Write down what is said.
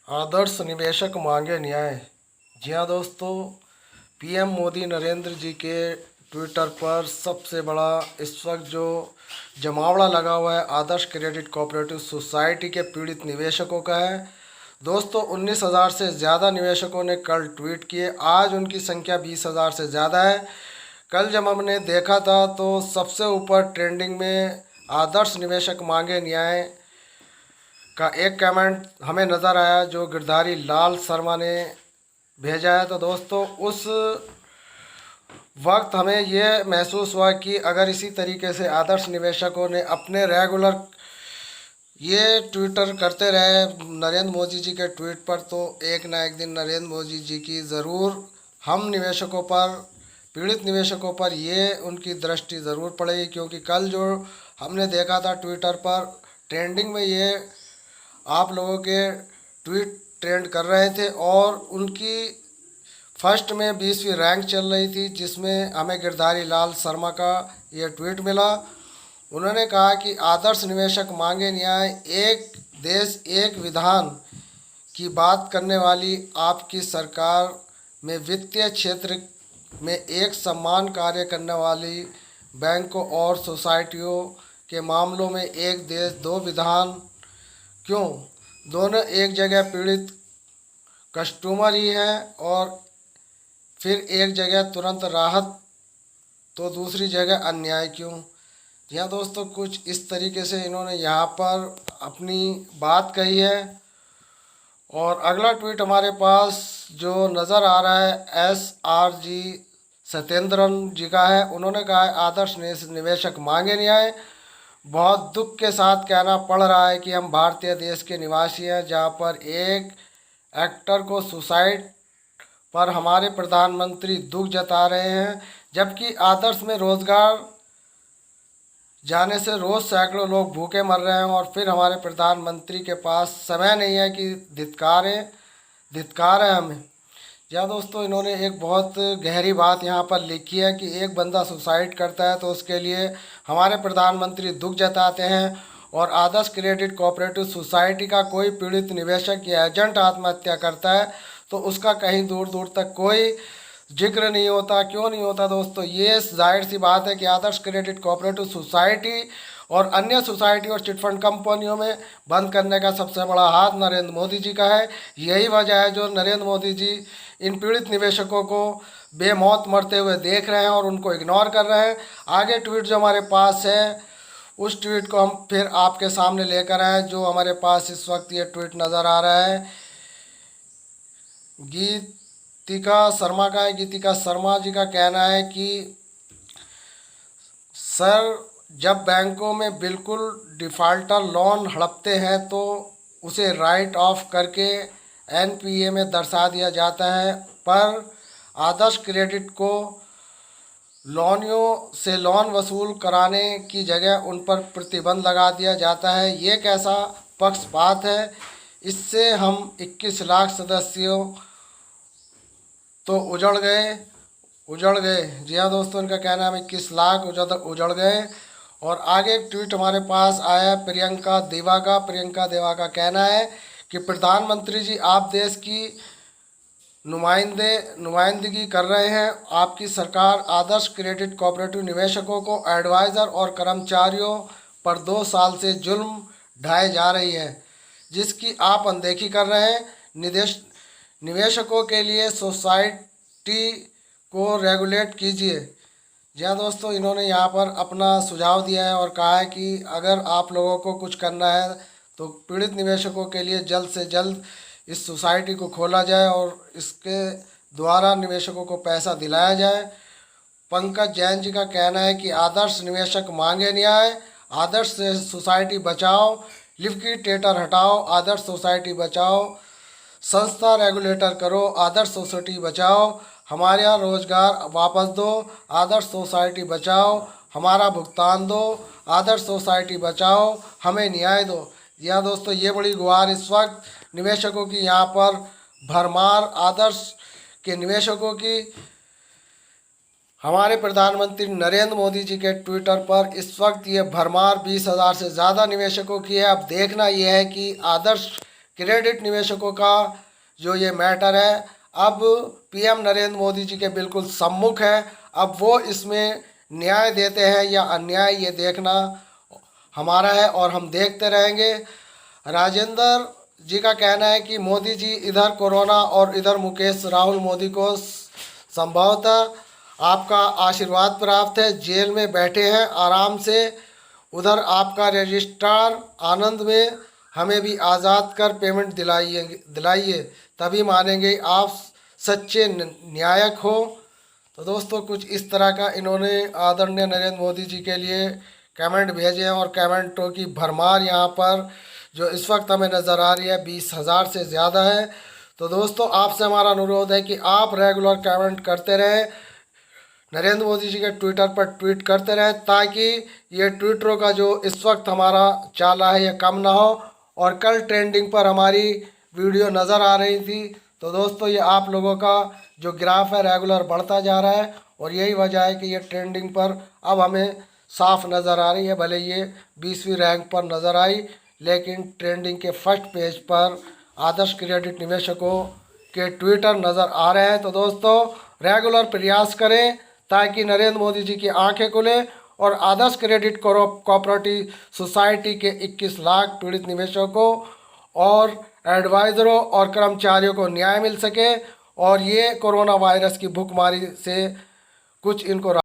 आदर्श निवेशक मांगे न्याय। जी हाँ दोस्तों, पीएम मोदी नरेंद्र जी के ट्विटर पर सबसे बड़ा इस वक्त जो जमावड़ा लगा हुआ है आदर्श क्रेडिट कोऑपरेटिव सोसाइटी के पीड़ित निवेशकों का है। दोस्तों 19,000 से ज़्यादा निवेशकों ने कल ट्वीट किए। आज उनकी संख्या 20,000 से ज़्यादा है। कल जब हमने देखा था तो सबसे ऊपर ट्रेंडिंग में आदर्श निवेशक मांगे न्याय का एक कमेंट हमें नज़र आया जो गिरधारी लाल शर्मा ने भेजा है। तो दोस्तों उस वक्त हमें ये महसूस हुआ कि अगर इसी तरीके से आदर्श निवेशकों ने अपने रेगुलर ये ट्विटर करते रहे नरेंद्र मोदी जी के ट्वीट पर, तो एक ना एक दिन नरेंद्र मोदी जी की ज़रूर हम निवेशकों पर, पीड़ित निवेशकों पर ये उनकी दृष्टि ज़रूर पड़ेगी। क्योंकि कल जो हमने देखा था ट्विटर पर ट्रेंडिंग में ये आप लोगों के ट्वीट ट्रेंड कर रहे थे और उनकी फर्स्ट में 20वीं रैंक चल रही थी, जिसमें हमें गिरधारी लाल शर्मा का ये ट्वीट मिला। उन्होंने कहा कि आदर्श निवेशक मांगे न्याय, एक देश एक विधान की बात करने वाली आपकी सरकार में वित्तीय क्षेत्र में एक समान कार्य करने वाली बैंकों और सोसाइटियों के मामलों में एक देश दो विधान क्यों? दोनों एक जगह पीड़ित कस्टमर ही है और फिर एक जगह तुरंत राहत तो दूसरी जगह अन्याय क्यों? जी हाँ दोस्तों, कुछ इस तरीके से इन्होंने यहाँ पर अपनी बात कही है। और अगला ट्वीट हमारे पास जो नज़र आ रहा है SRG सत्येंद्रन जी का है। उन्होंने कहा है आदर्श निवेशक मांगे न्याय। बहुत दुख के साथ कहना पड़ रहा है कि हम भारतीय देश के निवासी हैं, जहाँ पर एक एक्टर को सुसाइड पर हमारे प्रधानमंत्री दुख जता रहे हैं, जबकि आदर्श में रोजगार जाने से रोज़ सैकड़ों लोग भूखे मर रहे हैं और फिर हमारे प्रधानमंत्री के पास समय नहीं है कि धिक्कार है हमें। या दोस्तों, इन्होंने एक बहुत गहरी बात यहाँ पर लिखी है कि एक बंदा सुसाइड करता है तो उसके लिए हमारे प्रधानमंत्री दुख जताते हैं, और आदर्श क्रेडिट कोऑपरेटिव सोसाइटी का कोई पीड़ित निवेशक या एजेंट आत्महत्या करता है तो उसका कहीं दूर दूर तक कोई जिक्र नहीं होता। क्यों नहीं होता दोस्तों? ये जाहिर सी बात है कि आदर्श क्रेडिट कोऑपरेटिव सोसाइटी और अन्य सोसाइटी और चिटफंड कंपनियों में बंद करने का सबसे बड़ा हाथ नरेंद्र मोदी जी का है। यही वजह है जो नरेंद्र मोदी जी इन पीड़ित निवेशकों को बेमौत मरते हुए देख रहे हैं और उनको इग्नोर कर रहे हैं। आगे ट्वीट जो हमारे पास है उस ट्वीट को हम फिर आपके सामने लेकर आए। जो हमारे पास इस वक्त ये ट्वीट नज़र आ रहा है गीतिका शर्मा का है। गीतिका शर्मा जी का कहना है कि सर, जब बैंकों में बिल्कुल डिफ़ाल्टर लोन हड़पते हैं तो उसे राइट ऑफ करके NPA में दर्शा दिया जाता है, पर आदर्श क्रेडिट को लोनियों से लोन वसूल कराने की जगह उन पर प्रतिबंध लगा दिया जाता है। ये कैसा पक्षपात है? इससे हम 21 लाख सदस्यों तो उजड़ गए। जी हाँ दोस्तों, इनका कहना है 21 लाख उजड़ गए। और आगे एक ट्वीट हमारे पास आया है प्रियंका देवा का। प्रियंका देवा का कहना है कि प्रधानमंत्री जी, आप देश की नुमाइंदगी कर रहे हैं। आपकी सरकार आदर्श क्रेडिट कोऑपरेटिव निवेशकों को एडवाइज़र और कर्मचारियों पर 2 साल से जुल्म ढाए जा रही है, जिसकी आप अनदेखी कर रहे हैं। निवेशकों के लिए सोसाइटी को रेगुलेट कीजिए। जी हाँ दोस्तों, इन्होंने यहाँ पर अपना सुझाव दिया है और कहा है कि अगर आप लोगों को कुछ करना है तो पीड़ित निवेशकों के लिए जल्द से जल्द इस सोसाइटी को खोला जाए और इसके द्वारा निवेशकों को पैसा दिलाया जाए। पंकज जैन जी का कहना है कि आदर्श निवेशक मांगे न्याय, आदर्श सोसाइटी बचाओ, लिक्विडेटर हटाओ, आदर्श सोसाइटी बचाओ, संस्था रेगुलेटर करो, आदर्श सोसाइटी बचाओ, हमारा रोजगार वापस दो, आदर्श सोसाइटी बचाओ, हमारा भुगतान दो, आदर्श सोसाइटी बचाओ, हमें न्याय दो। जी हाँ दोस्तों, ये बड़ी गुहार इस वक्त निवेशकों की यहाँ पर भरमार, आदर्श के निवेशकों की हमारे प्रधानमंत्री नरेंद्र मोदी जी के ट्विटर पर इस वक्त ये भरमार 20,000 से ज़्यादा निवेशकों की है। अब देखना यह है कि आदर्श क्रेडिट निवेशकों का जो ये मैटर है अब पीएम नरेंद्र मोदी जी के बिल्कुल सम्मुख है। अब वो इसमें न्याय देते हैं या अन्याय, ये देखना हमारा है और हम देखते रहेंगे। राजेंद्र जी का कहना है कि मोदी जी इधर कोरोना और इधर मुकेश राहुल मोदी को संभवतः आपका आशीर्वाद प्राप्त है, जेल में बैठे हैं आराम से, उधर आपका रजिस्ट्रार आनंद में हमें भी आज़ाद कर पेमेंट दिलाइए तभी मानेंगे आप सच्चे न्यायक हो। तो दोस्तों कुछ इस तरह का इन्होंने आदरणीय नरेंद्र मोदी जी के लिए कमेंट भेजे हैं और कमेंटों की भरमार यहाँ पर जो इस वक्त हमें नज़र आ रही है 20,000 से ज़्यादा है। तो दोस्तों आपसे हमारा अनुरोध है कि आप रेगुलर कमेंट करते रहें, नरेंद्र मोदी जी के ट्विटर पर ट्वीट करते रहें ताकि ये ट्विटरों का जो इस वक्त हमारा चाला है ये कम ना हो। और कल ट्रेंडिंग पर हमारी वीडियो नज़र आ रही थी। तो दोस्तों ये आप लोगों का जो ग्राफ है रेगुलर बढ़ता जा रहा है और यही वजह है कि ये ट्रेंडिंग पर अब हमें साफ नज़र आ रही है। भले ये 20वीं रैंक पर नज़र आई लेकिन ट्रेंडिंग के फर्स्ट पेज पर आदर्श क्रेडिट निवेशकों के ट्विटर नज़र आ रहे हैं। तो दोस्तों रेगुलर प्रयास करें ताकि नरेंद्र मोदी जी की आंखें खुले और आदर्श क्रेडिट कोऑपरेटिव सोसाइटी के 21 लाख पीड़ित निवेशकों और एडवाइज़रों और कर्मचारियों को न्याय मिल सके और ये कोरोना वायरस की भुखमारी से कुछ इनको